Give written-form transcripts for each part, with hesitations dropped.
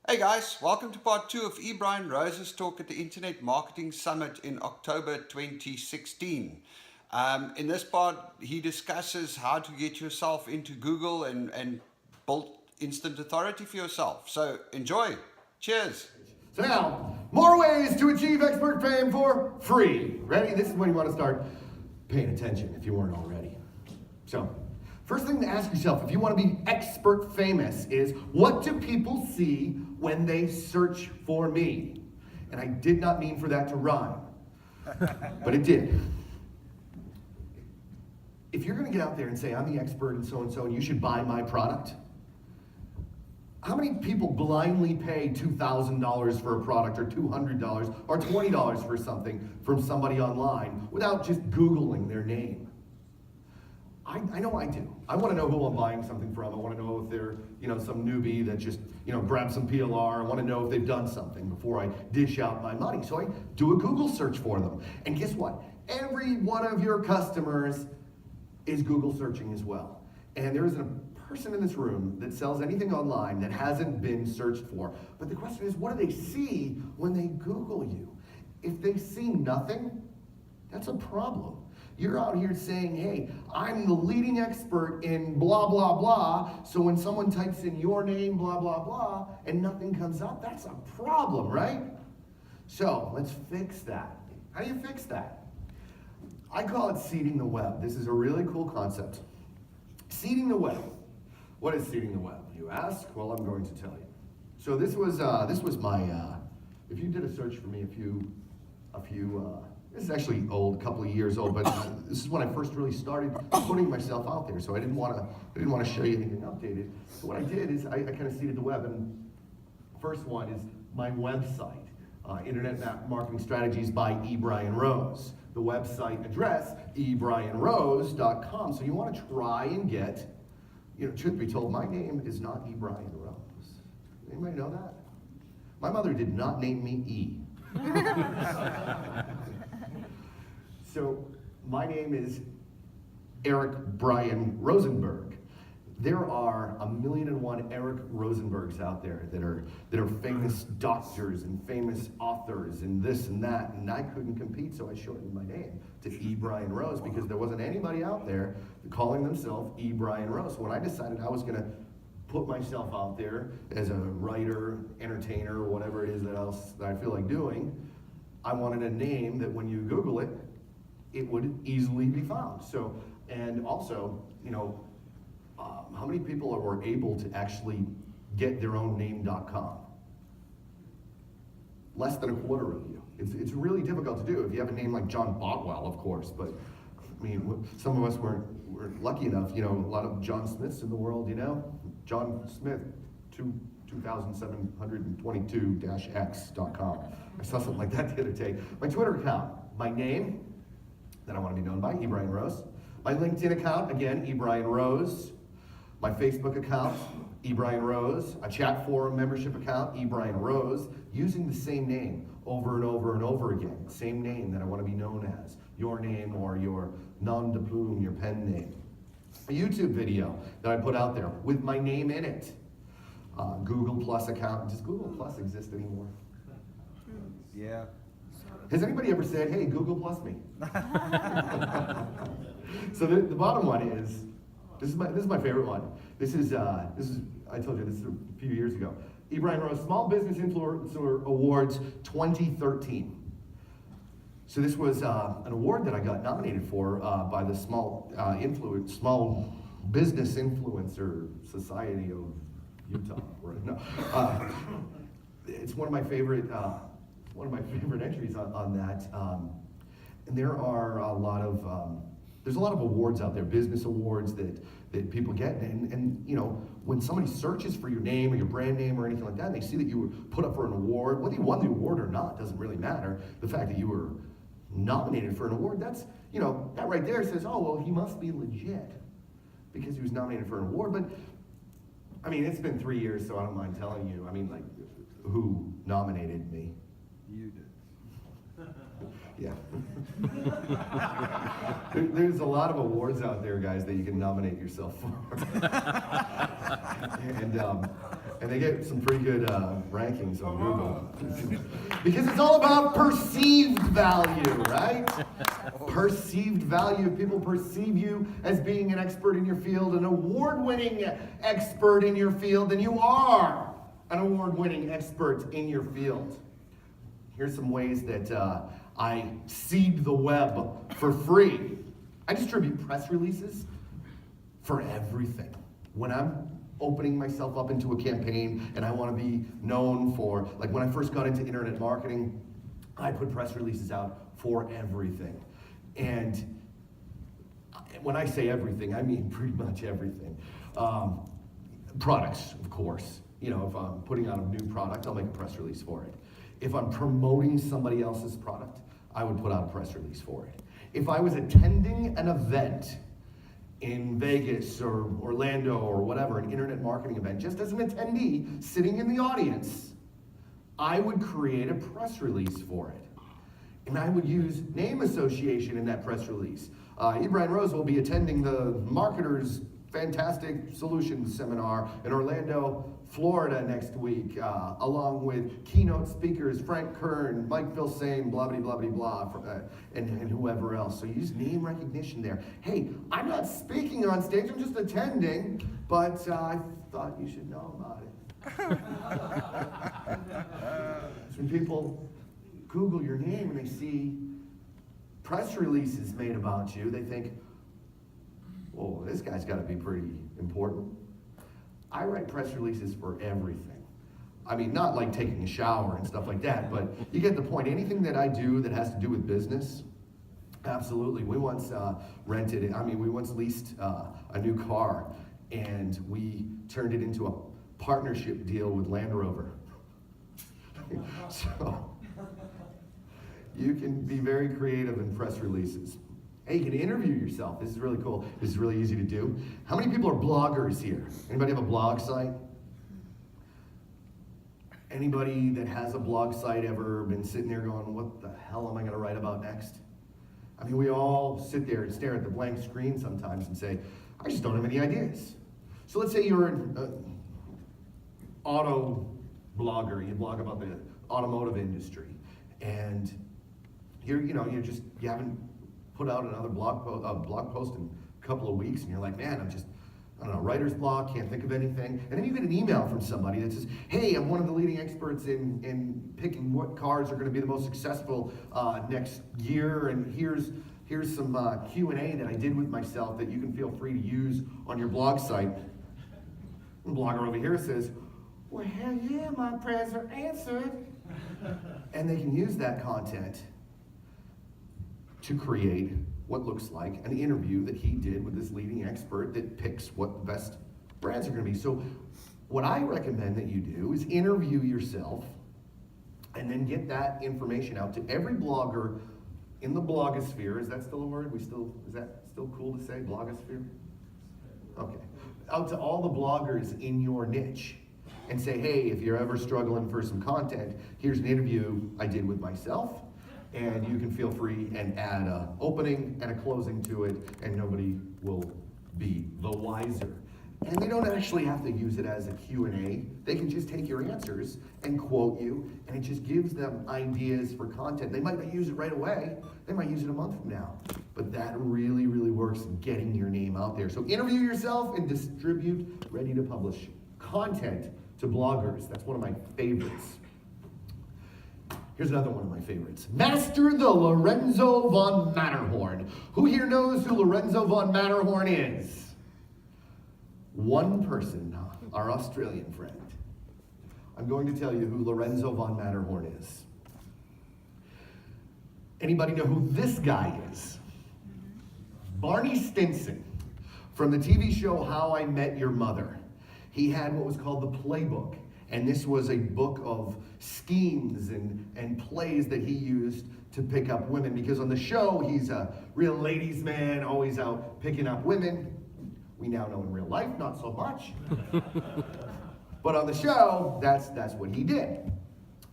Hey guys, welcome to part two of E. Brian Rose's talk at the Internet Marketing Summit in October 2016. In this part, he discusses how to get yourself into Google and build instant authority for yourself. So enjoy. Cheers. So now, more ways to achieve expert fame for free. Ready? This is when you want to start paying attention if you weren't already. So, first thing to ask yourself if you want to be expert famous is, what do people see when they search for me? And I did not mean for that to rhyme, but it did. If you're going to get out there and say, I'm the expert in so and you should buy my product, how many people blindly pay $2,000 for a product or $200 or $20 for something from somebody online without just Googling their name? I know I do. I want to know who I'm buying something from. I want to know if they're, some newbie that just, grabbed some PLR. I want to know if they've done something before I dish out my money. So I do a Google search for them. And guess what? Every one of your customers is Google searching as well. And there isn't a person in this room that sells anything online that hasn't been searched for. But the question is, what do they see when they Google you? If they see nothing, that's a problem. You're out here saying, hey, I'm the leading expert in blah, blah, blah. So when someone types in your name, blah, blah, blah, and nothing comes up, that's a problem, right? So let's fix that. How do you fix that? I call it seeding the web. This is a really cool concept. Seeding the web. What is seeding the web, you ask? Well, I'm going to tell you. So this was my, if you did a search for me this is actually old, a couple of years old, but this is when I first really started putting myself out there. So I didn't want to show you anything updated. So what I did is I kind of seeded the web, and first one is my website, Internet Marketing Strategies by E. Brian Rose. The website address, ebrianrose.com. So you want to try and get, truth be told, my name is not E. Brian Rose. Anybody know that? My mother did not name me E. So my name is Eric Brian Rosenberg. There are 1,000,001 Eric Rosenbergs out there that are famous doctors and famous authors and this and that, and I couldn't compete, so I shortened my name to E. Brian Rose because there wasn't anybody out there calling themselves E. Brian Rose. So when I decided I was going to put myself out there as a writer, entertainer, whatever it is that I feel like doing, I wanted a name that when you Google it, it would easily be found. So, and also, how many people were able to actually get their own name.com? Less than a quarter of you. It's really difficult to do if you have a name like John Botwell, of course, but some of us weren't lucky enough, a lot of John Smiths in the world, John Smith, 2722-x.com. I saw something like that the other day. My Twitter account, my name, that I want to be known by, E. Brian Rose. My LinkedIn account, again, E. Brian Rose. My Facebook account, E. Brian Rose. A chat forum membership account, E. Brian Rose, using the same name over and over and over again. Same name that I want to be known as. Your name or your nom de plume, your pen name. A YouTube video that I put out there with my name in it. Google Plus account. Does Google Plus exist anymore? Yeah. Has anybody ever said, hey, Google Plus me? So the bottom one is, this is my favorite one. This is I told you this is a few years ago. E. Brian Rose Small Business Influencer Awards 2013. So this was an award that I got nominated for by the Small Business Influencer Society of Utah. No, it's one of my favorite entries on that. And there are there's a lot of awards out there, business awards that people get, and when somebody searches for your name or your brand name or anything like that, and they see that you were put up for an award, whether you won the award or not doesn't really matter. The fact that you were nominated for an award, that's that right there says, oh well, he must be legit because he was nominated for an award. But it's been 3 years, so I don't mind telling you. Who nominated me? You did. Yeah. There's a lot of awards out there, guys, that you can nominate yourself for. And they get some pretty good rankings on Google. Because it's all about perceived value, right? Perceived value. If people perceive you as being an expert in your field, an award-winning expert in your field, then you are an award-winning expert in your field. Here's some ways that I seed the web for free. I distribute press releases for everything. When I'm opening myself up into a campaign and I want to be known for, like when I first got into internet marketing, I put press releases out for everything. And when I say everything, I mean pretty much everything. Products, of course. You know, if I'm putting out a new product, I'll make a press release for it. If I'm promoting somebody else's product, I would put out a press release for it. If I was attending an event in Vegas or Orlando or whatever, an internet marketing event, just as an attendee sitting in the audience, I would create a press release for it. And I would use name association in that press release. E. Brian Rose will be attending the Marketers Fantastic Solutions Seminar in Orlando, Florida next week, along with keynote speakers Frank Kern, Mike Vilsain, blah, blah, blah, blah, blah, and whoever else. So use name recognition there. Hey, I'm not speaking on stage, I'm just attending, but I thought you should know about it. So when people Google your name and they see press releases made about you, they think, whoa, this guy's got to be pretty important. I write press releases for everything. I mean, not like taking a shower and stuff like that, but you get the point. Anything that I do that has to do with business, absolutely. We once we once leased a new car, and we turned it into a partnership deal with Land Rover. So, you can be very creative in press releases. Hey, you can interview yourself. This is really cool. This is really easy to do. How many people are bloggers here? Anybody have a blog site? Anybody that has a blog site ever been sitting there going, what the hell am I going to write about next? I mean, we all sit there and stare at the blank screen sometimes and say, I just don't have any ideas. So let's say you're an auto blogger. You blog about the automotive industry. And you haven't put out another blog post in a couple of weeks, and you're like, man, I don't know, writer's block, can't think of anything. And then you get an email from somebody that says, hey, I'm one of the leading experts in picking what cars are going to be the most successful next year, and here's some Q&A that I did with myself that you can feel free to use on your blog site. The blogger over here says, well, hell yeah, my prayers are answered. And they can use that content to create what looks like an interview that he did with this leading expert that picks what the best brands are going to be. So what I recommend that you do is interview yourself and then get that information out to every blogger in the blogosphere. Is that still a word? Is that still cool to say, blogosphere? Okay. Out to all the bloggers in your niche and say, hey, if you're ever struggling for some content, here's an interview I did with myself. And you can feel free and add an opening and a closing to it, and nobody will be the wiser. And they don't actually have to use it as a Q&A. They can just take your answers and quote you, and it just gives them ideas for content. They might not use it right away. They might use it a month from now. But that really, really works in getting your name out there. So interview yourself and distribute ready-to-publish content to bloggers. That's one of my favorites. Here's another one of my favorites. Master the Lorenzo von Matterhorn. Who here knows who Lorenzo von Matterhorn is? One person, our Australian friend. I'm going to tell you who Lorenzo von Matterhorn is. Anybody know who this guy is? Barney Stinson from the TV show How I Met Your Mother. He had what was called the Playbook. And this was a book of schemes and plays that he used to pick up women. Because on the show, he's a real ladies' man, always out picking up women. We now know in real life, not so much. But on the show, that's what he did.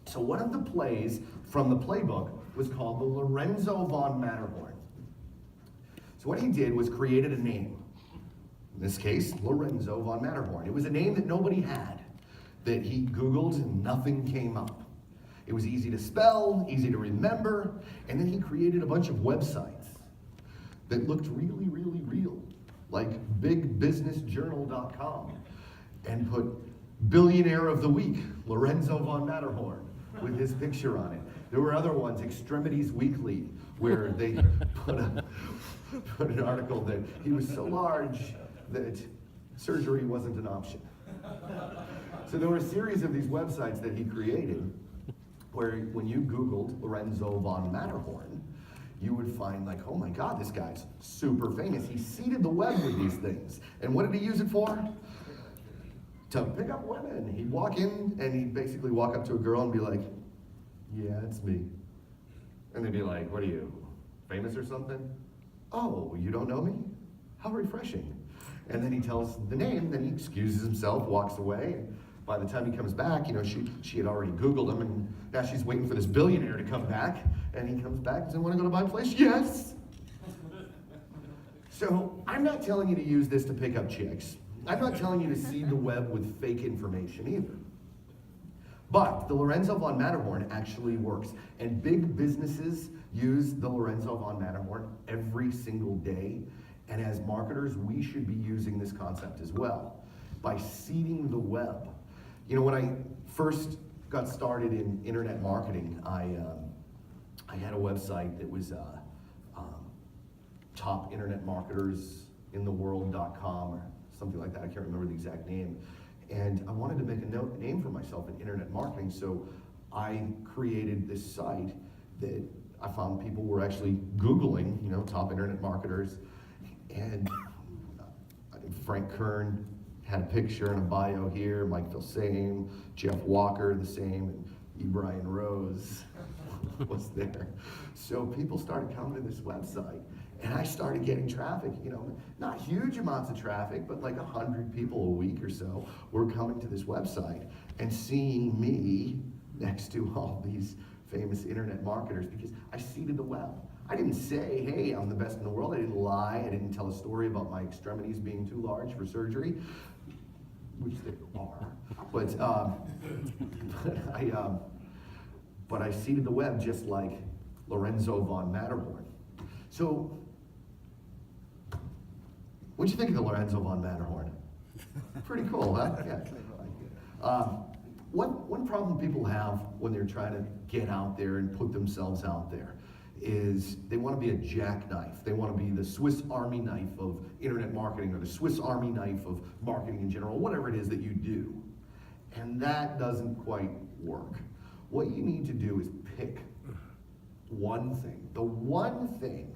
So one of the plays from the playbook was called the Lorenzo von Matterhorn. So what he did was created a name. In this case, Lorenzo von Matterhorn. It was a name that nobody had, that he Googled and nothing came up. It was easy to spell, easy to remember, and then he created a bunch of websites that looked really, really real, like bigbusinessjournal.com, and put Billionaire of the Week, Lorenzo von Matterhorn, with his picture on it. There were other ones, Extremities Weekly, where they put an article that he was so large that surgery wasn't an option. So there were a series of these websites that he created where when you Googled Lorenzo von Matterhorn, you would find like, oh my God, this guy's super famous. He seeded the web with these things. And what did he use it for? To pick up women. He'd walk in and he'd basically walk up to a girl and be like, yeah, it's me. And they'd be like, what are you, famous or something? Oh, you don't know me? How refreshing. And then he tells the name, then he excuses himself, walks away. By the time he comes back, you know, she had already Googled him, and now she's waiting for this billionaire to come back. And he comes back and says, want to go to my place? Yes. So I'm not telling you to use this to pick up chicks. I'm not telling you to seed the web with fake information either. But the Lorenzo von Matterhorn actually works. And big businesses use the Lorenzo von Matterhorn every single day. And as marketers, we should be using this concept as well by seeding the web. You know, when I first got started in internet marketing, I had a website that was topinternetmarketersintheworld.com or something like that. I can't remember the exact name. And I wanted to make a name for myself in internet marketing, so I created this site that I found people were actually Googling, you know, top internet marketers. And Frank Kern had a picture and a bio here, Mike Filsaime, Jeff Walker the same, and E. Brian Rose was there. So people started coming to this website, and I started getting traffic, you know, not huge amounts of traffic, but like 100 people a week or so were coming to this website and seeing me next to all these famous internet marketers because I seeded the web. I didn't say, hey, I'm the best in the world. I didn't lie. I didn't tell a story about my extremities being too large for surgery, which they are. But I seeded the web just like Lorenzo von Matterhorn. So, what'd you think of the Lorenzo von Matterhorn? Pretty cool, huh? Yeah. One problem people have when they're trying to get out there and put themselves out there is they want to be a jackknife. They want to be the Swiss Army knife of internet marketing or the Swiss Army knife of marketing in general, whatever it is that you do. And that doesn't quite work. What you need to do is pick one thing, the one thing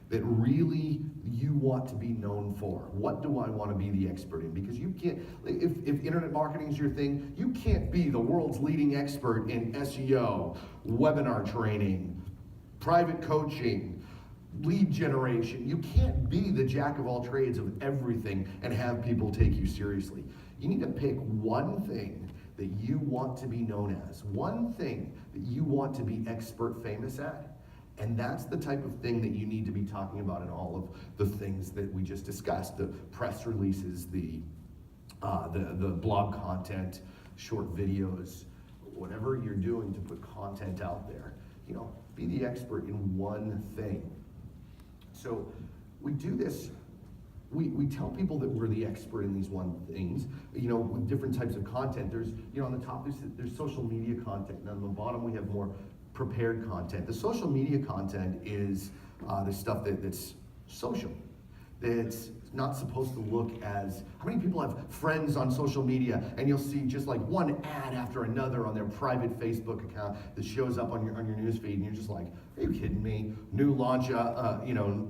that really you want to be known for. What do I want to be the expert in? Because you can't, if internet marketing is your thing, you can't be the world's leading expert in SEO, webinar training, private coaching, lead generation. You can't be the jack of all trades of everything and have people take you seriously. You need to pick one thing that you want to be known as, one thing that you want to be expert famous at, and that's the type of thing that you need to be talking about in all of the things that we just discussed, the press releases, the blog content, short videos, whatever you're doing to put content out there. You know, be the expert in one thing. So we do this, we tell people that we're the expert in these one things, you know, with different types of content. There's, you know, on the top there's social media content, and on the bottom we have more prepared content. The social media content is the stuff that's social, that's not supposed to look as, how many people have friends on social media and you'll see just like one ad after another on their private Facebook account that shows up on your newsfeed, and you're just like, are you kidding me? New launch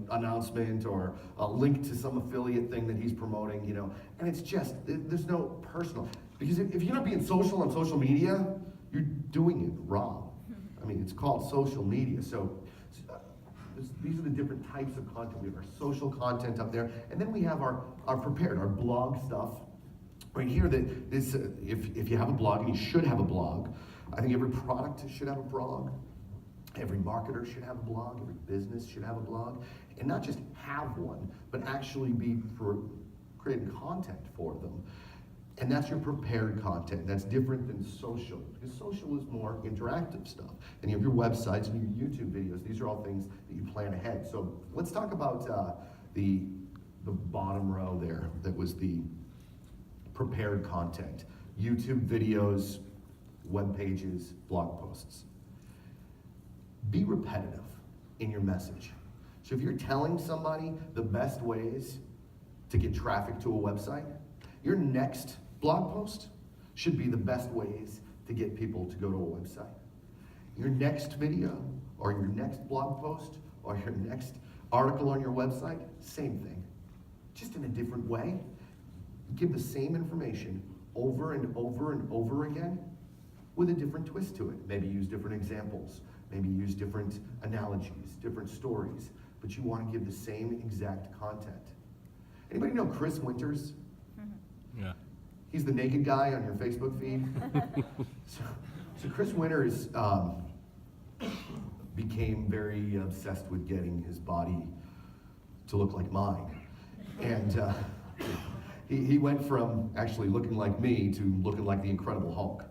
announcement or a link to some affiliate thing that he's promoting, you know, and it's just, there's no personal, because if you're not being social on social media, you're doing it wrong. I mean, it's called social media, so these are the different types of content. We have our social content up there, and then we have our prepared, our blog stuff. Right here, that is, if you have a blog, and you should have a blog, I think every product should have a blog. Every marketer should have a blog. Every business should have a blog. And not just have one, but actually be creating content for them. And that's your prepared content. That's different than social, because social is more interactive stuff. And you have your websites and your YouTube videos. These are all things that you plan ahead. So let's talk about the bottom row there. That was the prepared content. YouTube videos, web pages, blog posts. Be repetitive in your message. So if you're telling somebody the best ways to get traffic to a website, your next blog post should be the best ways to get people to go to a website. Your next video or your next blog post or your next article on your website, same thing. Just in a different way. Give the same information over and over and over again with a different twist to it. Maybe use different examples. Maybe use different analogies, different stories. But you want to give the same exact content. Anybody know Chris Winters? Yeah. He's the naked guy on your Facebook feed. So Chris Winters became very obsessed with getting his body to look like mine. And he went from actually looking like me to looking like the Incredible Hulk.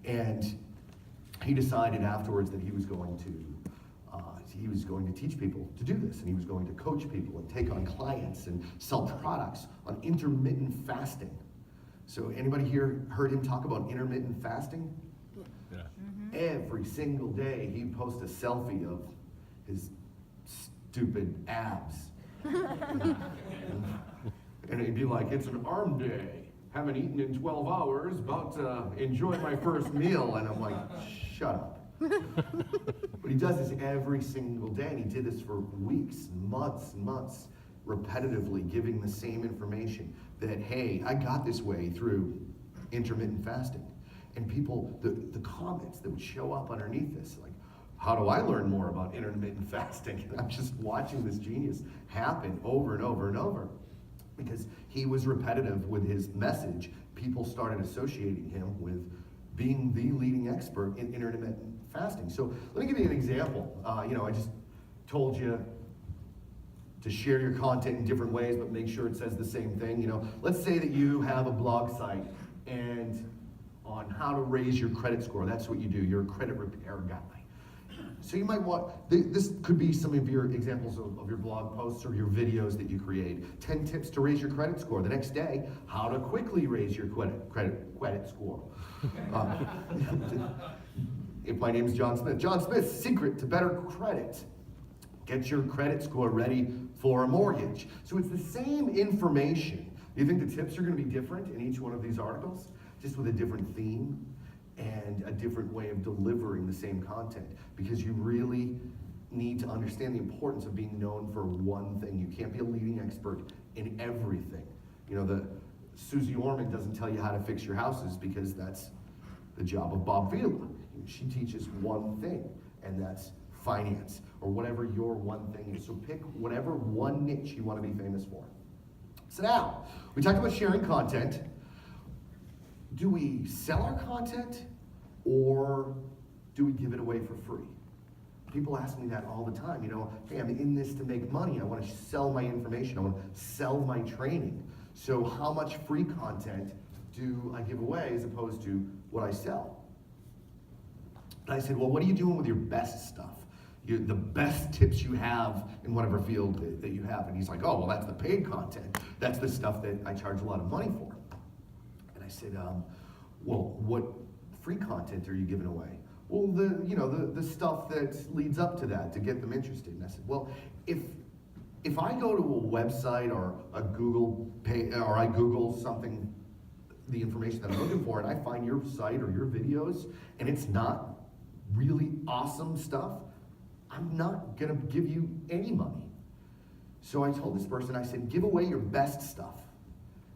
And he decided afterwards that he was going to teach people to do this, and he was going to coach people and take on clients and sell products on intermittent fasting. So anybody here heard him talk about intermittent fasting? Yeah. Every single day he'd post a selfie of his stupid abs. And he'd be like, it's an arm day. Haven't eaten in 12 hours, about to enjoy my first meal. And I'm like, shut up. But he does this every single day, and he did this for weeks, months, repetitively giving the same information that, hey, I got this way through intermittent fasting. And people, the comments that would show up underneath this, like, how do I learn more about intermittent fasting? And I'm just watching this genius happen over and over and over. Because he was repetitive with his message, people started associating him with being the leading expert in intermittent fasting. So let me give you an example. I just told you to share your content in different ways, but make sure it says the same thing. Let's say that you have a blog site and on how to raise your credit score. That's what you do. You're a credit repair guy. So you might want, this could be some of your examples of your blog posts or your videos that you create. 10 tips to raise your credit score. The next day, how to quickly raise your credit score. If my name's John Smith. John Smith's secret to better credit. Get your credit score ready for a mortgage. So it's the same information. Do you think the tips are going to be different in each one of these articles? Just with a different theme and a different way of delivering the same content, because you really need to understand the importance of being known for one thing. You can't be a leading expert in everything. The Susie Orman doesn't tell you how to fix your houses because that's the job of Bob Vila. She teaches one thing, and that's finance, or whatever your one thing is. So pick whatever one niche you want to be famous for. So now, we talked about sharing content. Do we sell our content, or do we give it away for free? People ask me that all the time. Hey, I'm in this to make money. I want to sell my information. I want to sell my training. So how much free content do I give away as opposed to what I sell? And I said, well, what are you doing with your best stuff? The best tips you have in whatever field that you have. And he's like, oh, well, that's the paid content. That's the stuff that I charge a lot of money for. And I said, well, what free content are you giving away? Well, the stuff that leads up to that to get them interested. And I said, well, if I go to a website or a Google page, or I Google something, the information that I'm looking for, and I find your site or your videos, and it's not really awesome stuff, I'm not gonna give you any money. So I told this person, I said, give away your best stuff.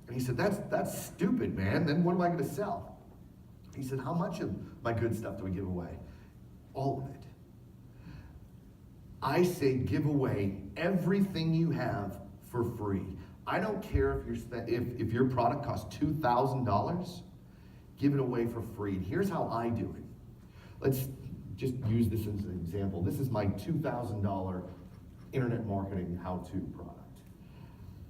And he said, that's stupid, man. Then what am I gonna sell? He said, how much of my good stuff do we give away? All of it. I say give away everything you have for free. I don't care if your product costs $2,000, give it away for free. And here's how I do it. Let's just use this as an example. This is my $2,000 internet marketing how-to product.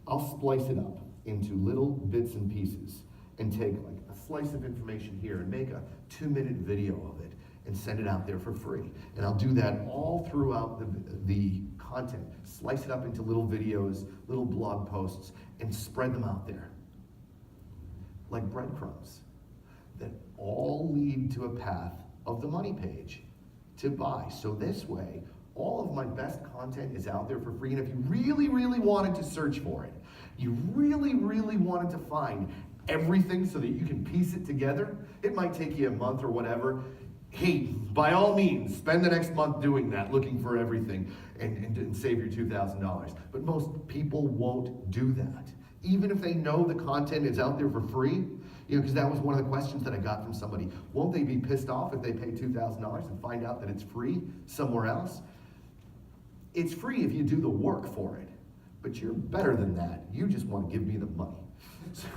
I'll splice it up into little bits and pieces and take like a slice of information here and make a 2-minute video of it and send it out there for free. And I'll do that all throughout the content. Slice it up into little videos, little blog posts, and spread them out there like breadcrumbs that all lead to a path of the money page to buy. So this way, all of my best content is out there for free. And if you really, really wanted to search for it, you really, really wanted to find everything so that you can piece it together, it might take you a month or whatever. Hey, by all means, spend the next month doing that, looking for everything, and save your $2,000. But most people won't do that. Even if they know the content is out there for free, because that was one of the questions that I got from somebody. Won't they be pissed off if they pay $2,000 and find out that it's free somewhere else? It's free if you do the work for it, but you're better than that. You just want to give me the money. So,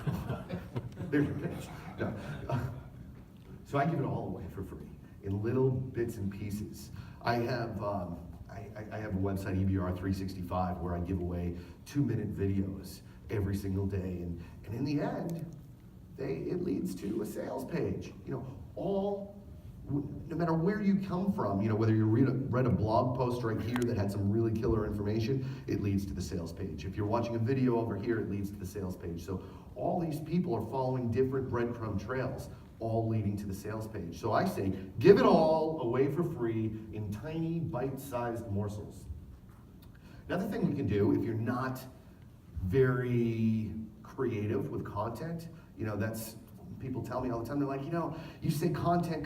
there's your pitch. No. So I give it all away for free in little bits and pieces. I have I have a website, EBR365, where I give away 2-minute videos every single day, and in the end, it leads to a sales page. No matter where you come from, whether you read a blog post right here that had some really killer information, it leads to the sales page. If you're watching a video over here, it leads to the sales page. So all these people are following different breadcrumb trails, all leading to the sales page. So I say, give it all away for free in tiny, bite-sized morsels. Another thing we can do, if you're not very creative with content, that's, people tell me all the time, they're like, you say content,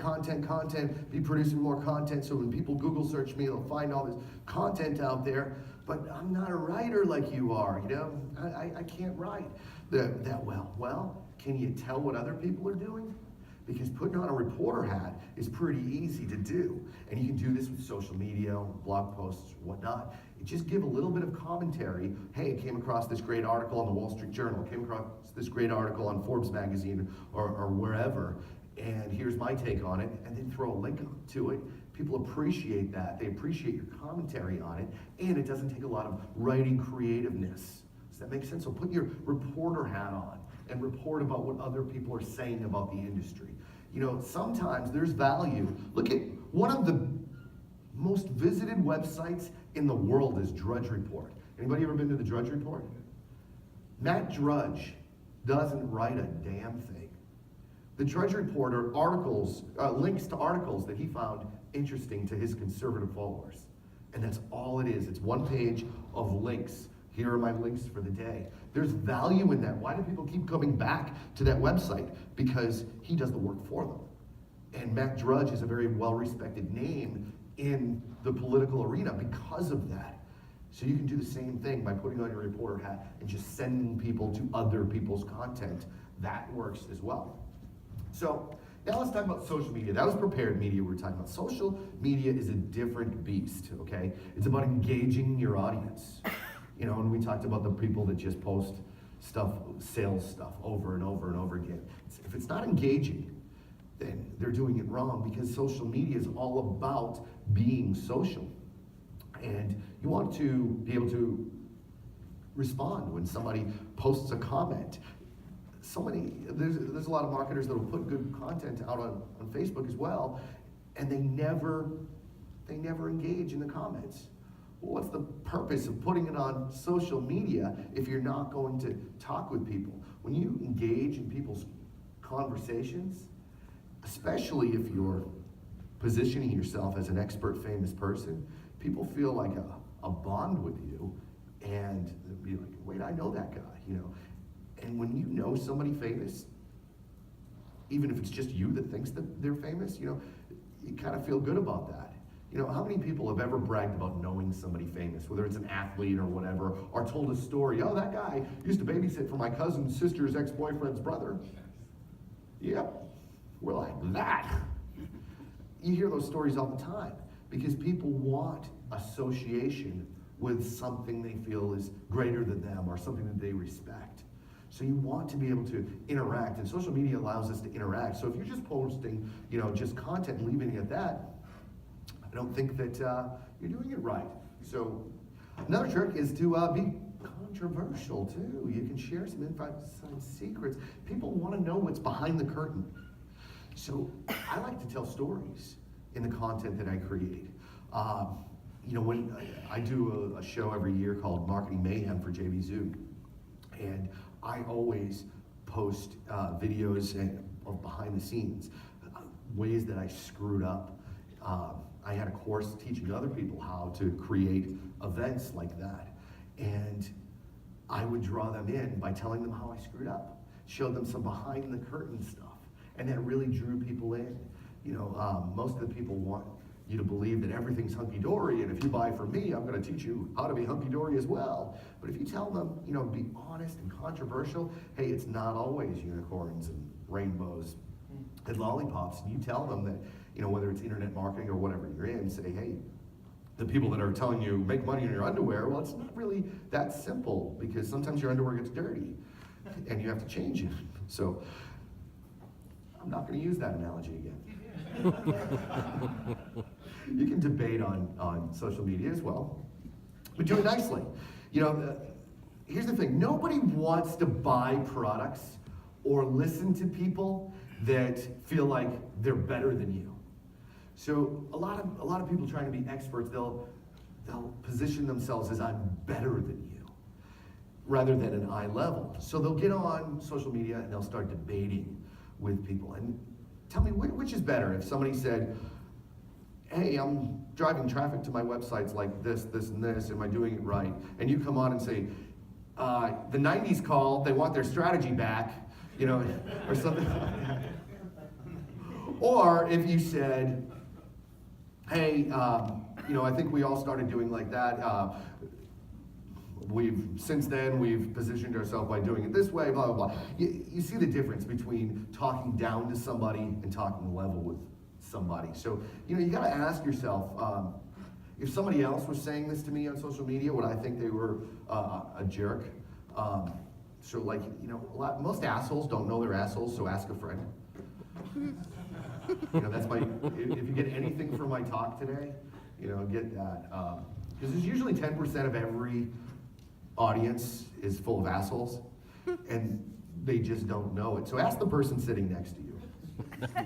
be producing more content, so when people Google search me, they'll find all this content out there, but I'm not a writer like you are, I can't write that well. Well, can you tell what other people are doing? Because putting on a reporter hat is pretty easy to do. And you can do this with social media, blog posts, whatnot. Just give a little bit of commentary. Hey, I came across this great article on the Wall Street Journal, came across this great article on Forbes magazine or wherever, and here's my take on it, and then throw a link to it. People appreciate that. They appreciate your commentary on it, and it doesn't take a lot of writing creativeness. Does that make sense? So put your reporter hat on and report about what other people are saying about the industry. Sometimes there's value. Look at one of the most visited websites in the world is Drudge Report. Anybody ever been to the Drudge Report? Matt Drudge doesn't write a damn thing. The Drudge Report are articles, links to articles that he found interesting to his conservative followers. And that's all it is. It's one page of links. Here are my links for the day. There's value in that. Why do people keep coming back to that website? Because he does the work for them. And Matt Drudge is a very well-respected name in the political arena because of that. So you can do the same thing by putting on your reporter hat and just sending people to other people's content. That works as well. So now let's talk about social media. That was prepared media we were talking about. Social media is a different beast, okay? It's about engaging your audience. And we talked about the people that just post stuff, sales stuff over and over and over again. If it's not engaging, then they're doing it wrong, because social media is all about being social. And you want to be able to respond when somebody posts a comment. There's a lot of marketers that will put good content out on Facebook as well, and they never engage in the comments. Well, what's the purpose of putting it on social media if you're not going to talk with people? When you engage in people's conversations, especially if you're positioning yourself as an expert, famous person, people feel like a bond with you, and be like, wait, I know that guy, And when you know somebody famous, even if it's just you that thinks that they're famous, you kind of feel good about that. How many people have ever bragged about knowing somebody famous, whether it's an athlete or whatever, or told a story, oh, that guy used to babysit for my cousin's sister's ex-boyfriend's brother. Yep, we're like that. You hear those stories all the time because people want association with something they feel is greater than them or something that they respect. So you want to be able to interact, and social media allows us to interact. So if you're just posting, just content and leaving it at that, I don't think that you're doing it right. So another trick is to be controversial too. You can share some inside secrets. People want to know what's behind the curtain. So I like to tell stories in the content that I create. When I do a show every year called Marketing Mayhem for JV Zoo, and I always post videos of behind the scenes, ways that I screwed up. I had a course teaching other people how to create events like that. And I would draw them in by telling them how I screwed up, showed them some behind the curtain stuff. And that really drew people in. Most of the people want you to believe that everything's hunky-dory, and if you buy from me, I'm gonna teach you how to be hunky-dory as well. But if you tell them, be honest and controversial, hey, it's not always unicorns and rainbows and lollipops. And you tell them that, whether it's internet marketing or whatever you're in, say, hey, the people that are telling you make money in your underwear, well, it's not really that simple, because sometimes your underwear gets dirty and you have to change it. So I'm not going to use that analogy again. You can debate on social media as well, but do it nicely. Here's the thing: nobody wants to buy products or listen to people that feel like they're better than you. So a lot of people trying to be experts, they'll position themselves as I'm better than you, rather than an eye level. So they'll get on social media and they'll start debating with people. And tell me, which is better? If somebody said, hey, I'm driving traffic to my websites like this, this, and this, am I doing it right? And you come on and say, the 90s called, they want their strategy back, or something like that. Or if you said, hey, I think we all started doing like that. Since then we've positioned ourselves by doing it this way, blah, blah, blah. You see the difference between talking down to somebody and talking level with somebody. So, you gotta ask yourself, if somebody else was saying this to me on social media, would I think they were a jerk? Most assholes don't know they're assholes, so ask a friend. That's if you get anything from my talk today, get that. Because there's usually 10% of every audience is full of assholes, and they just don't know it. So ask the person sitting next to you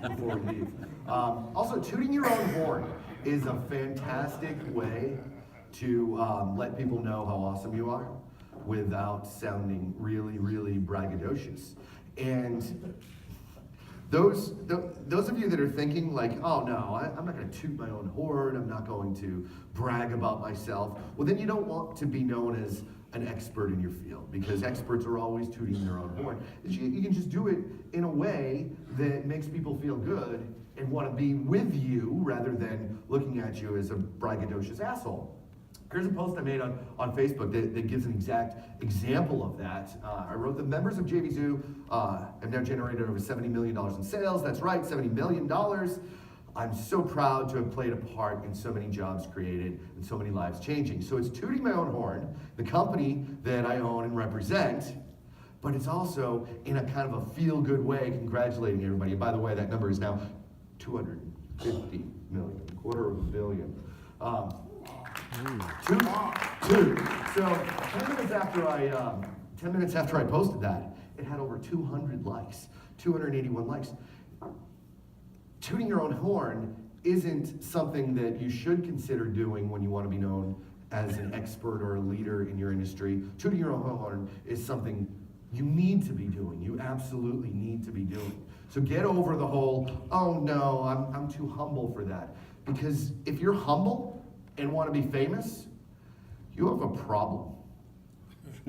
before we leave. Also, tooting your own horn is a fantastic way to let people know how awesome you are without sounding really, really braggadocious. And those of you that are thinking like, oh no, I'm not going to toot my own horn, I'm not going to brag about myself, well then you don't want to be known as an expert in your field, because experts are always tooting their own horn. You can just do it in a way that makes people feel good and want to be with you rather than looking at you as a braggadocious asshole. Here's a post I made on Facebook that gives an exact example of that. I wrote, the members of JV Zoo have now generated over $70 million in sales. That's right, $70 million. I'm so proud to have played a part in so many jobs created and so many lives changing. So it's tooting my own horn, the company that I own and represent, but it's also in a kind of a feel-good way, congratulating everybody. And by the way, that number is now 250 million, $250 million. Two. So 10 minutes after I posted that, it had over 200 likes, 281 likes. Tooting your own horn isn't something that you should consider doing when you want to be known as an expert or a leader in your industry. Tooting your own horn is something you need to be doing. You absolutely need to be doing. So get over the whole, oh no, I'm too humble for that. Because if you're humble and want to be famous, you have a problem,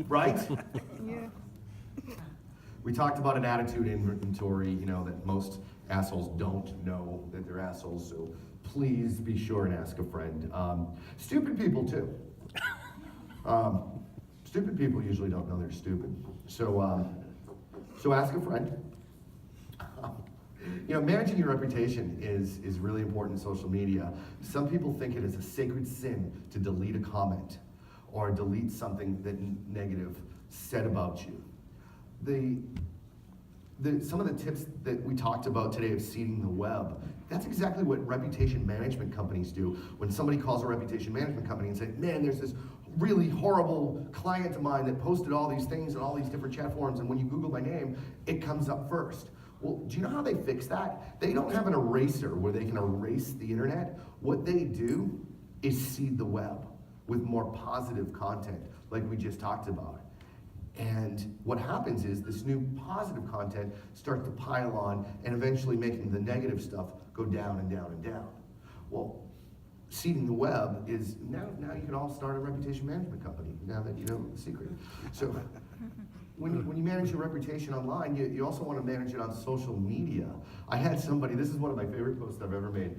right? Yeah. We talked about an attitude inventory, that most assholes don't know that they're assholes, so please be sure and ask a friend. Stupid people too. Stupid people usually don't know they're stupid. So ask a friend. Managing your reputation is really important in social media. Some people think it is a sacred sin to delete a comment or delete something that negative said about you. some of the tips that we talked about today of seeding the web, that's exactly what reputation management companies do. When somebody calls a reputation management company and says, man, there's this really horrible client of mine that posted all these things on all these different chat forums, and when you Google my name, it comes up first. Well, do you know how they fix that? They don't have an eraser where they can erase the internet. What they do is seed the web with more positive content, like we just talked about. And what happens is this new positive content starts to pile on and eventually making the negative stuff go down and down and down. Well, seeding the web is now you can all start a reputation management company now that you know the secret. So when you manage your reputation online, you also want to manage it on social media. I had somebody, this is one of my favorite posts I've ever made.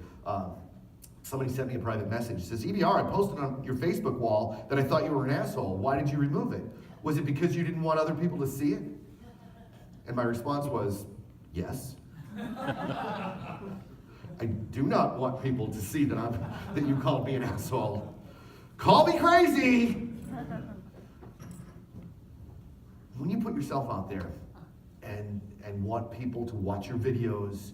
Somebody sent me a private message. It says, EBR, I posted on your Facebook wall that I thought you were an asshole. Why did you remove it? Was it because you didn't want other people to see it? And my response was, yes. I do not want people to see that you called me an asshole. Call me crazy! When you put yourself out there and want people to watch your videos,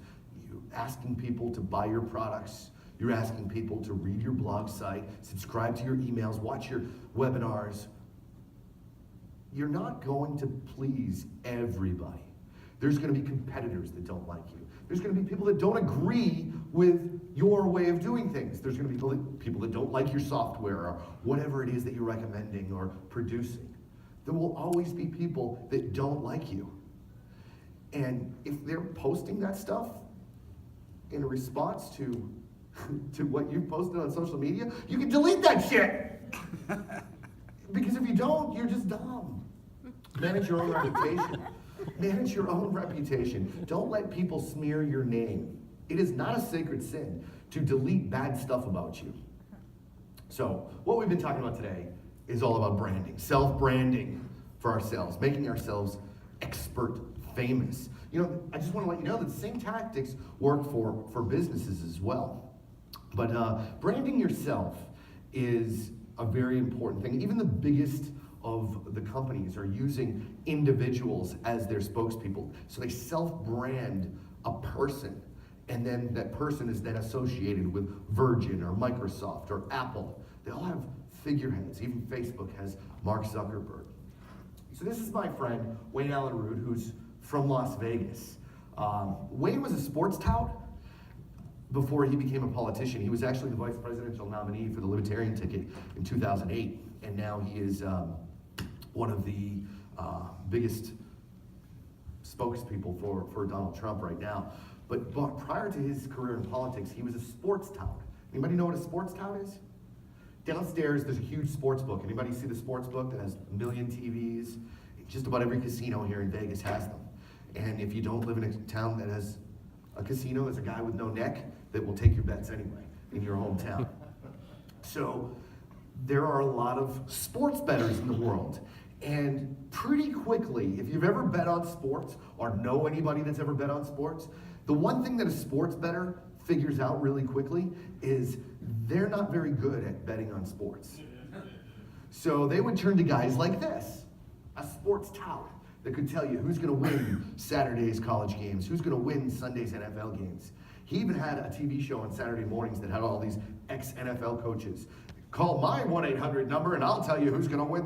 you're asking people to buy your products, you're asking people to read your blog site, subscribe to your emails, watch your webinars, you're not going to please everybody. There's going to be competitors that don't like you. There's going to be people that don't agree with your way of doing things. There's going to be people that don't like your software or whatever it is that you're recommending or producing. There will always be people that don't like you. And if they're posting that stuff in response to what you've posted on social media, you can delete that shit. Because if you don't, you're just dumb. Manage your own reputation. Manage your own reputation. Don't let people smear your name. It is not a sacred sin to delete bad stuff about you. So, what we've been talking about today is all about branding, self-branding for ourselves, making ourselves expert famous. You know, I just want to let you know that the same tactics work for businesses as well. But branding yourself is a very important thing. Even the biggest of the companies are using individuals as their spokespeople. So they self-brand a person, and then that person is then associated with Virgin or Microsoft or Apple. They all have figureheads. Even Facebook has Mark Zuckerberg. So this is my friend, Wayne Allyn Root, who's from Las Vegas. Wayne was a sports tout before he became a politician. He was actually the vice presidential nominee for the Libertarian ticket in 2008, and now he is one of the biggest spokespeople for Donald Trump right now. But prior to his career in politics, he was a sports tout. Anybody know what a sports tout is? Downstairs, there's a huge sports book. Anybody see the sports book that has a million TVs? Just about every casino here in Vegas has them. And if you don't live in a town that has a casino, there's a guy with no neck that will take your bets anyway in your hometown. So there are a lot of sports bettors in the world. And pretty quickly, if you've ever bet on sports or know anybody that's ever bet on sports, the one thing that a sports bettor figures out really quickly is they're not very good at betting on sports. So they would turn to guys like this, a sports tout that could tell you who's going to win Saturday's college games, who's going to win Sunday's NFL games. He even had a TV show on Saturday mornings that had all these ex-NFL coaches. Call my 1-800 number and I'll tell you who's going to win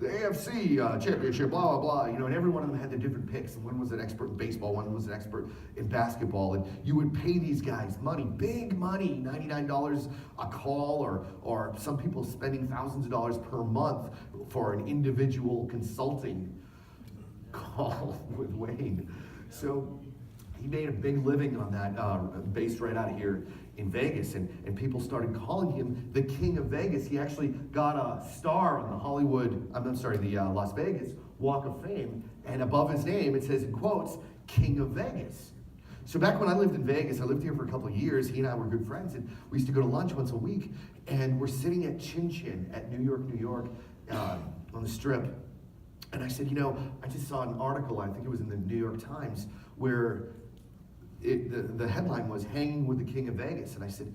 the AFC championship, blah, blah, blah. You know, and every one of them had their different picks. And one was an expert in baseball, one was an expert in basketball. And you would pay these guys money, big money, $99 a call, or some people spending thousands of dollars per month for an individual consulting call with Wayne. So he made a big living on that, based right out of here in Vegas, and people started calling him the King of Vegas. He actually got a star on the Las Vegas Walk of Fame, and above his name it says in quotes, King of Vegas. So back when I lived in Vegas, I lived here for a couple of years, he and I were good friends, and we used to go to lunch once a week, and we're sitting at Chin Chin at New York, on the Strip, and I said, you know, I just saw an article, I think it was in the New York Times, where the headline was Hanging with the King of Vegas. And I said,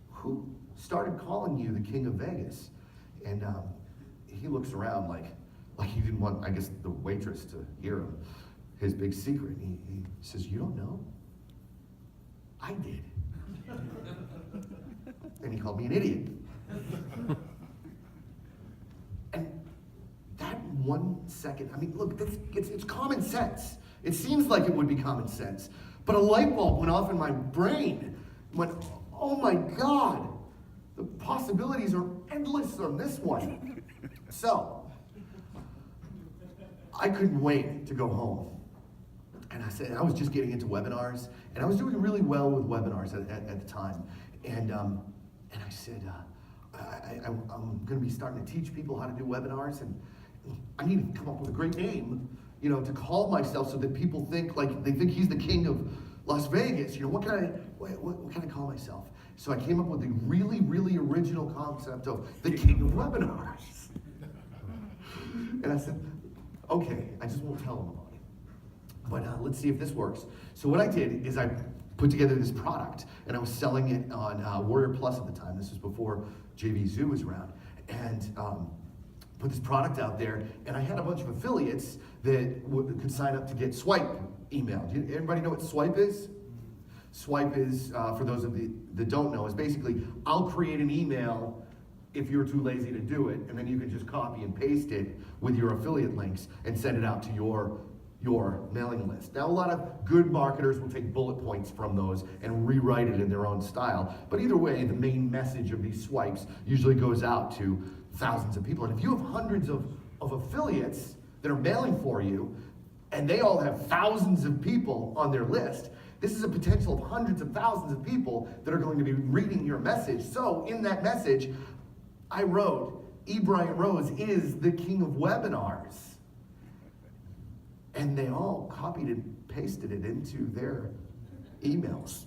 who started calling you the King of Vegas? And he looks around like, Like he didn't want, I guess, the waitress to hear him, his big secret. He says, "You don't know? I did." And he called me an idiot. And that 1 second, I mean, look, it's common sense. It seems like it would be common sense. But a light bulb went off in my brain. Went, oh my God, the possibilities are endless on this one. So, I couldn't wait to go home. And I said, I was just getting into webinars, and I was doing really well with webinars at the time. And I said, I'm going to be starting to teach people how to do webinars, and I need to come up with a great name, to call myself so that people think like they think he's the king of Las Vegas. What can I call myself? So I came up with a really, really original concept of the king of webinars. And I said, okay, I just won't tell them about it. But let's see if this works. So what I did is I put together this product, and I was selling it on Warrior Plus at the time. This was before JVZoo was around. And put this product out there, and I had a bunch of affiliates that could sign up to get Swype email. Everybody know what Swype is? Swype is, for those of you that don't know, is basically, I'll create an email if you're too lazy to do it, and then you can just copy and paste it with your affiliate links and send it out to your mailing list. Now, a lot of good marketers will take bullet points from those and rewrite it in their own style. But either way, the main message of these swipes usually goes out to thousands of people. And if you have hundreds of affiliates that are mailing for you, and they all have thousands of people on their list, this is a potential of hundreds of thousands of people that are going to be reading your message. So in that message, I wrote, E. Brian Rose is the king of webinars. And they all copied and pasted it into their emails.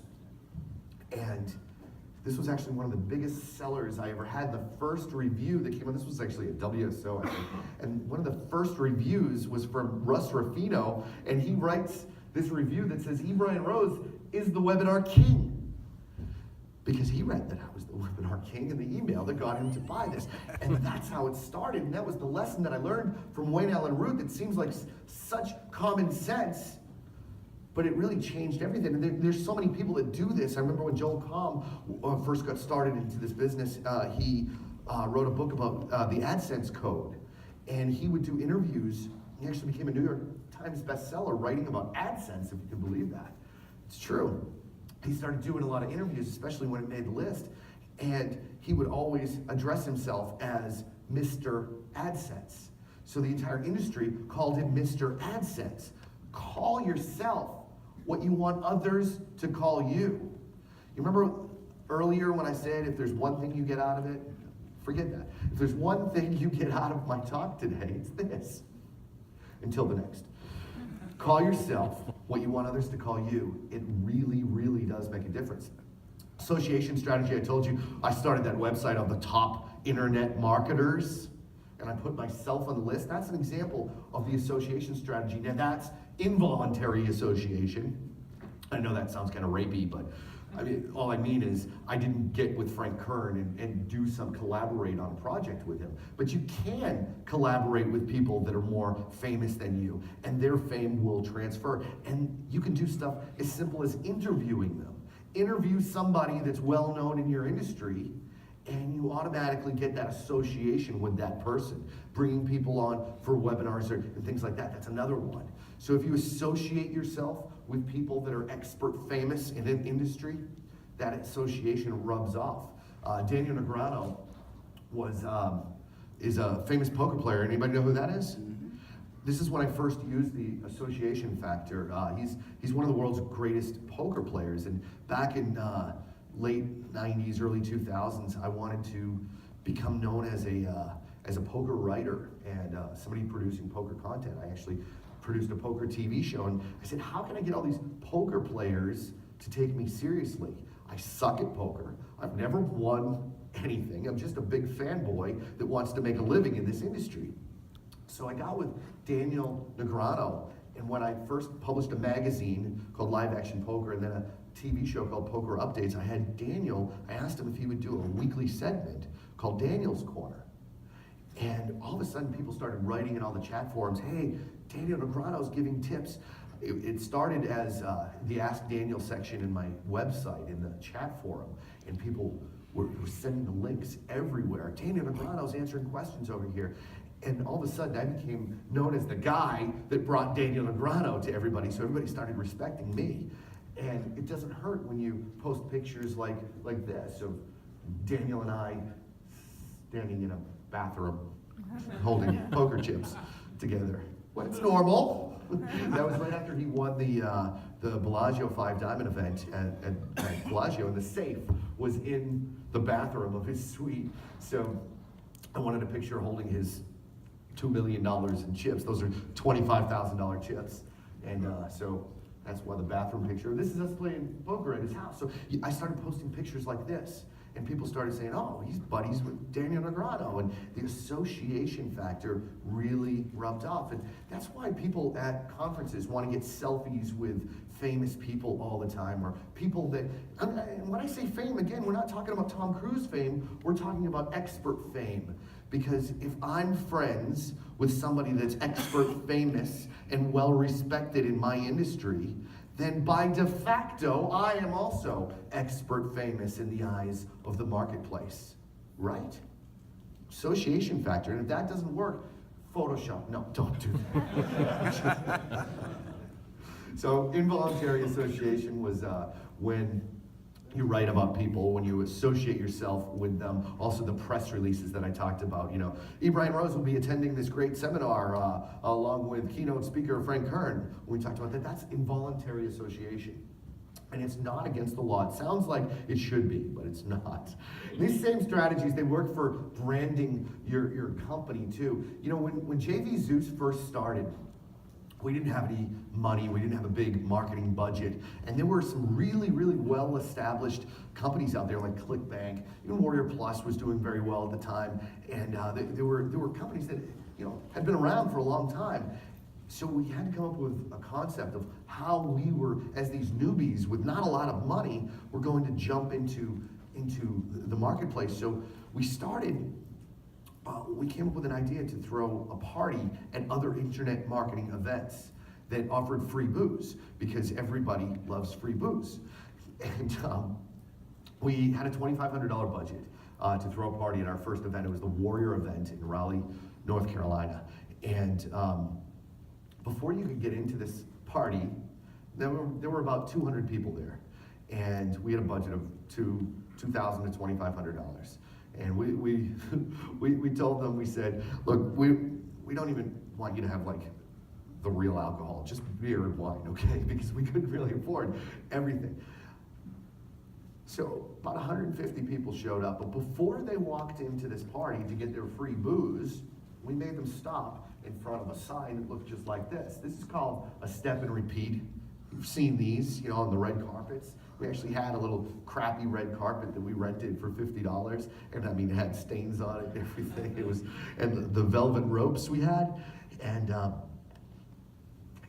And this was actually one of the biggest sellers I ever had. The first review that came on, this was actually at WSO, I think. And one of the first reviews was from Russ Ruffino, and he writes this review that says, E. Brian Rose is the webinar king. Because he read that I was the webinar king in the email that got him to buy this. And that's how it started. And that was the lesson that I learned from Wayne Allen Root that seems like such common sense, but it really changed everything. And there's so many people that do this. I remember when Joel Comm first got started into this business, he wrote a book about the AdSense code. And he would do interviews. He actually became a New York Times bestseller writing about AdSense, if you can believe that. It's true. He started doing a lot of interviews, especially when it made the list, and he would always address himself as Mr. AdSense. So the entire industry called him Mr. AdSense. Call yourself what you want others to call you. You remember earlier when I said if there's one thing you get out of it, forget that. If there's one thing you get out of my talk today, it's this. Until the next. Call yourself what you want others to call you. It really, really does make a difference. Association strategy, I told you, I started that website on the top internet marketers, and I put myself on the list. That's an example of the association strategy. Now that's involuntary association. I know that sounds kind of rapey, but I mean, all I mean is I didn't get with Frank Kern and collaborate on a project with him. But you can collaborate with people that are more famous than you, and their fame will transfer. And you can do stuff as simple as interviewing them. Interview somebody that's well known in your industry, and you automatically get that association with that person. Bringing people on for webinars and things like that, that's another one. So if you associate yourself with people that are expert famous in an industry, that association rubs off. Daniel Negreanu is a famous poker player. Anybody know who that is? Mm-hmm. This is when I first used the association factor. He's one of the world's greatest poker players, and back in late 90s, early 2000s, I wanted to become known as a poker writer and somebody producing poker content. I actually produced a poker TV show, and I said, how can I get all these poker players to take me seriously? I suck at poker. I've never won anything. I'm just a big fanboy that wants to make a living in this industry. So I got with Daniel Negreanu, and when I first published a magazine called Live Action Poker and then a TV show called Poker Updates, I had Daniel, I asked him if he would do a weekly segment called Daniel's Corner. And all of a sudden, people started writing in all the chat forums, hey, Daniel Negreanu's giving tips. It started as the Ask Daniel section in my website, in the chat forum, and people were sending the links everywhere. Daniel Negreanu's answering questions over here. And all of a sudden, I became known as the guy that brought Daniel Negreanu to everybody, so everybody started respecting me. And it doesn't hurt when you post pictures like this of Daniel and I standing in a bathroom holding poker chips together. Well, it's normal. That was right after he won the Bellagio 5 Diamond event at Bellagio, and the safe was in the bathroom of his suite. So I wanted a picture holding his $2 million in chips. Those are $25,000 chips. And so that's why the bathroom picture. This is us playing poker at his house. So I started posting pictures like this. And people started saying, oh, he's buddies with Daniel Negreanu. And the association factor really rubbed off. And that's why people at conferences want to get selfies with famous people all the time, or people that, and when I say fame, again, we're not talking about Tom Cruise fame, we're talking about expert fame. Because if I'm friends with somebody that's expert famous and well respected in my industry, then by de facto, I am also expert famous in the eyes of the marketplace, right? Association factor, and if that doesn't work, Photoshop. No, don't do that. So involuntary association was when you write about people, when you associate yourself with them. Also the press releases that I talked about. You know, E. Brian Rose will be attending this great seminar along with keynote speaker Frank Kern. We talked about that. That's involuntary association. And it's not against the law. It sounds like it should be, but it's not. These same strategies, they work for branding your company too. You know, when JV Zeus first started, we didn't have any money, we didn't have a big marketing budget, and there were some really, really well-established companies out there like ClickBank. Even Warrior Plus was doing very well at the time, and there were companies that, you know, had been around for a long time. So we had to come up with a concept of how we were, as these newbies with not a lot of money, were going to jump into the marketplace. So we started. We came up with an idea to throw a party at other internet marketing events that offered free booze, because everybody loves free booze. And we had a $2,500 budget to throw a party at our first event. It was the Warrior event in Raleigh, North Carolina. And before you could get into this party, there were about 200 people there. And we had a budget of $2,000 to $2,500. And we told them, we said, look, we don't even want you to have like the real alcohol, just beer and wine, okay? Because we couldn't really afford everything. So about 150 people showed up, but before they walked into this party to get their free booze, we made them stop in front of a sign that looked just like this. This is called a step and repeat. You've seen these, you know, on the red carpets. We actually had a little crappy red carpet that we rented for $50, and I mean, it had stains on it and everything. It was, and the velvet ropes we had, and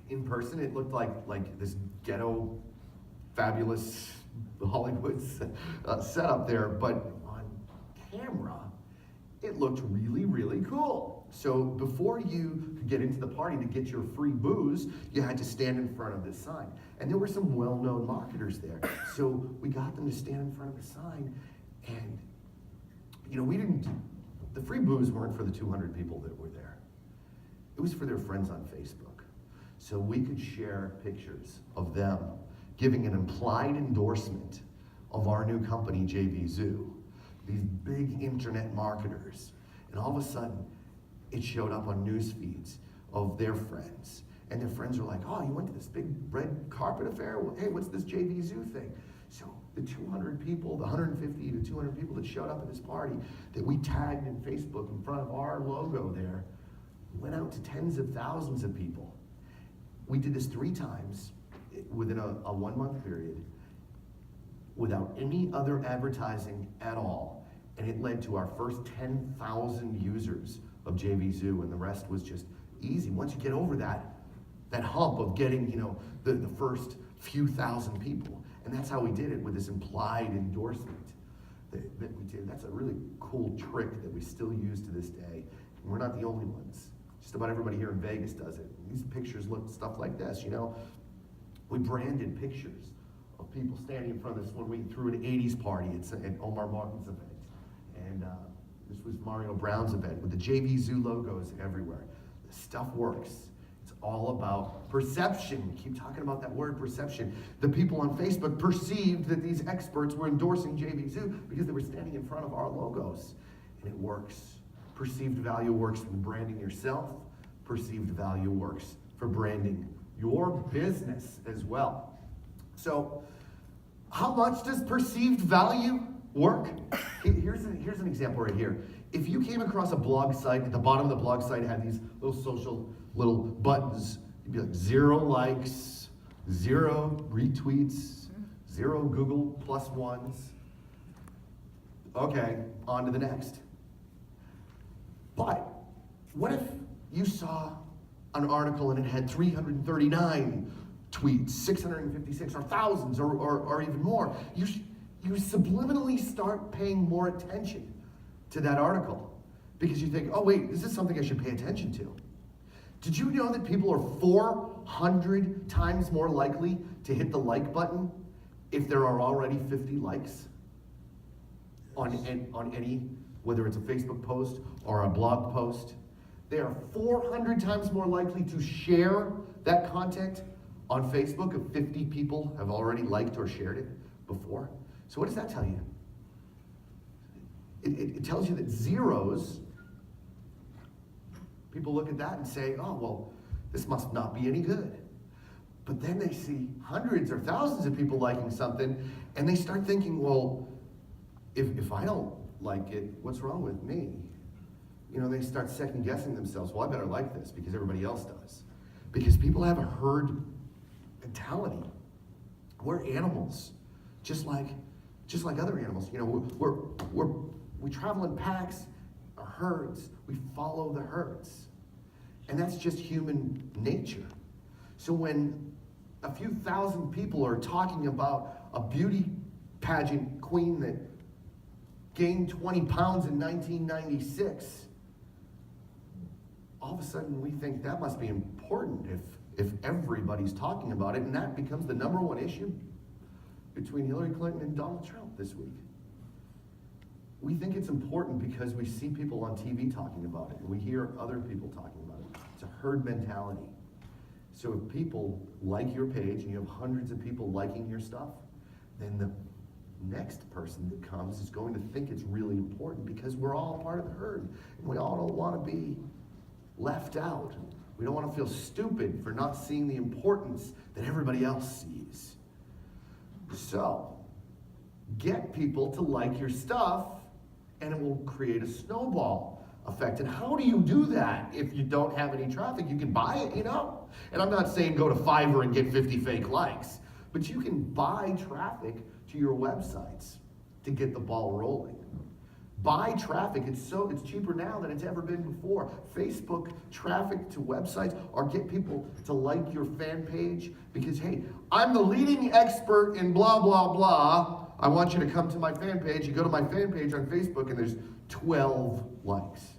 in person it looked like this ghetto, fabulous Hollywood setup there, but on camera, it looked really, really cool. So before you could get into the party to get your free booze, you had to stand in front of this sign. And there were some well-known marketers there. So we got them to stand in front of the sign, and you know, the free booze weren't for the 200 people that were there. It was for their friends on Facebook. So we could share pictures of them giving an implied endorsement of our new company, JV Zoo, these big internet marketers. And all of a sudden, it showed up on news feeds of their friends. And their friends were like, oh, you went to this big red carpet affair? Well, hey, what's this JV Zoo thing? So the 200 people, the 150 to 200 people that showed up at this party that we tagged in Facebook in front of our logo there, went out to tens of thousands of people. We did this 3 times within a 1 month period without any other advertising at all. And it led to our first 10,000 users of JV Zoo, and the rest was just easy. Once you get over that hump of getting, you know, the first few thousand people. And that's how we did it, with this implied endorsement that we did. That's a really cool trick that we still use to this day. We're not the only ones. Just about everybody here in Vegas does it. These pictures look stuff like this, you know. We branded pictures of people standing in front of this when we threw an 80s party at Omar Martin's event. And this was Mario Brown's event with the JV Zoo logos everywhere. This stuff works. It's all about perception. We keep talking about that word, perception. The people on Facebook perceived that these experts were endorsing JV Zoo because they were standing in front of our logos. And it works. Perceived value works for branding yourself. Perceived value works for branding your business as well. So, how much does perceived value work? Here's an example right here. If you came across a blog site, at the bottom of the blog site had these little social little buttons, you'd be like 0 likes, 0 retweets, 0 Google plus ones. Okay, on to the next. But what if you saw an article and it had 339 tweets, 656, or thousands, or even more? You subliminally start paying more attention to that article because you think, oh wait, this is something I should pay attention to. Did you know that people are 400 times more likely to hit the like button if there are already 50 likes on any, whether it's a Facebook post or a blog post? They are 400 times more likely to share that content on Facebook if 50 people have already liked or shared it before. So what does that tell you? It tells you that zeros, people look at that and say, oh, well, this must not be any good. But then they see hundreds or thousands of people liking something, and they start thinking, well, if I don't like it, what's wrong with me? You know, they start second guessing themselves. Well, I better like this because everybody else does. Because people have a herd mentality. We're animals, just like other animals. You know, we travel in packs, or herds. We follow the herds, and that's just human nature. So when a few thousand people are talking about a beauty pageant queen that gained 20 pounds in 1996, all of a sudden we think that must be important if everybody's talking about it, and that becomes the #1 issue between Hillary Clinton and Donald Trump this week. We think it's important because we see people on TV talking about it, and we hear other people talking about it. It's a herd mentality. So if people like your page and you have hundreds of people liking your stuff, then the next person that comes is going to think it's really important because we're all part of the herd, and we all don't want to be left out. We don't want to feel stupid for not seeing the importance that everybody else sees. So, get people to like your stuff, and it will create a snowball effect. And how do you do that if you don't have any traffic? You can buy it, you know? And I'm not saying go to Fiverr and get 50 fake likes, but you can buy traffic to your websites to get the ball rolling. Buy traffic. It's cheaper now than it's ever been before. Facebook traffic to websites, or get people to like your fan page because, hey, I'm the leading expert in blah, blah, blah. I want you to come to my fan page. You go to my fan page on Facebook and there's 12 likes.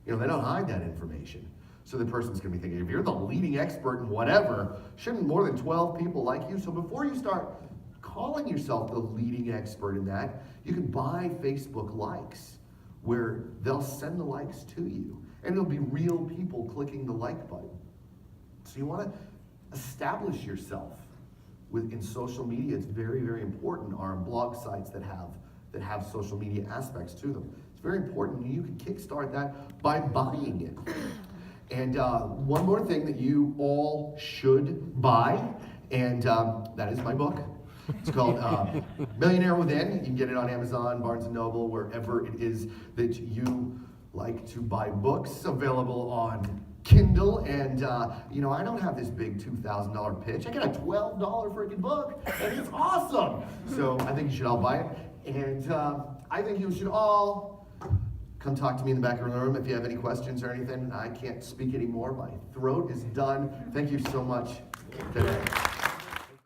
You know, they don't hide that information. So the person's gonna be thinking, if you're the leading expert in whatever, shouldn't more than 12 people like you? So before you start calling yourself the leading expert in that, you can buy Facebook likes where they'll send the likes to you, and it'll be real people clicking the like button. So you want to establish yourself in social media. It's very, very important. Are blog sites that have social media aspects to them. It's very important. You can kickstart that by buying it. And one more thing that you all should buy, and that is my book. It's called Millionaire Within. You can get it on Amazon, Barnes & Noble, wherever it is that you like to buy books. Available on Kindle. And, you know, I don't have this big $2,000 pitch. I got a $12 freaking book, and it's awesome. So I think you should all buy it. And I think you should all come talk to me in the back of the room if you have any questions or anything. I can't speak anymore. My throat is done. Thank you so much today.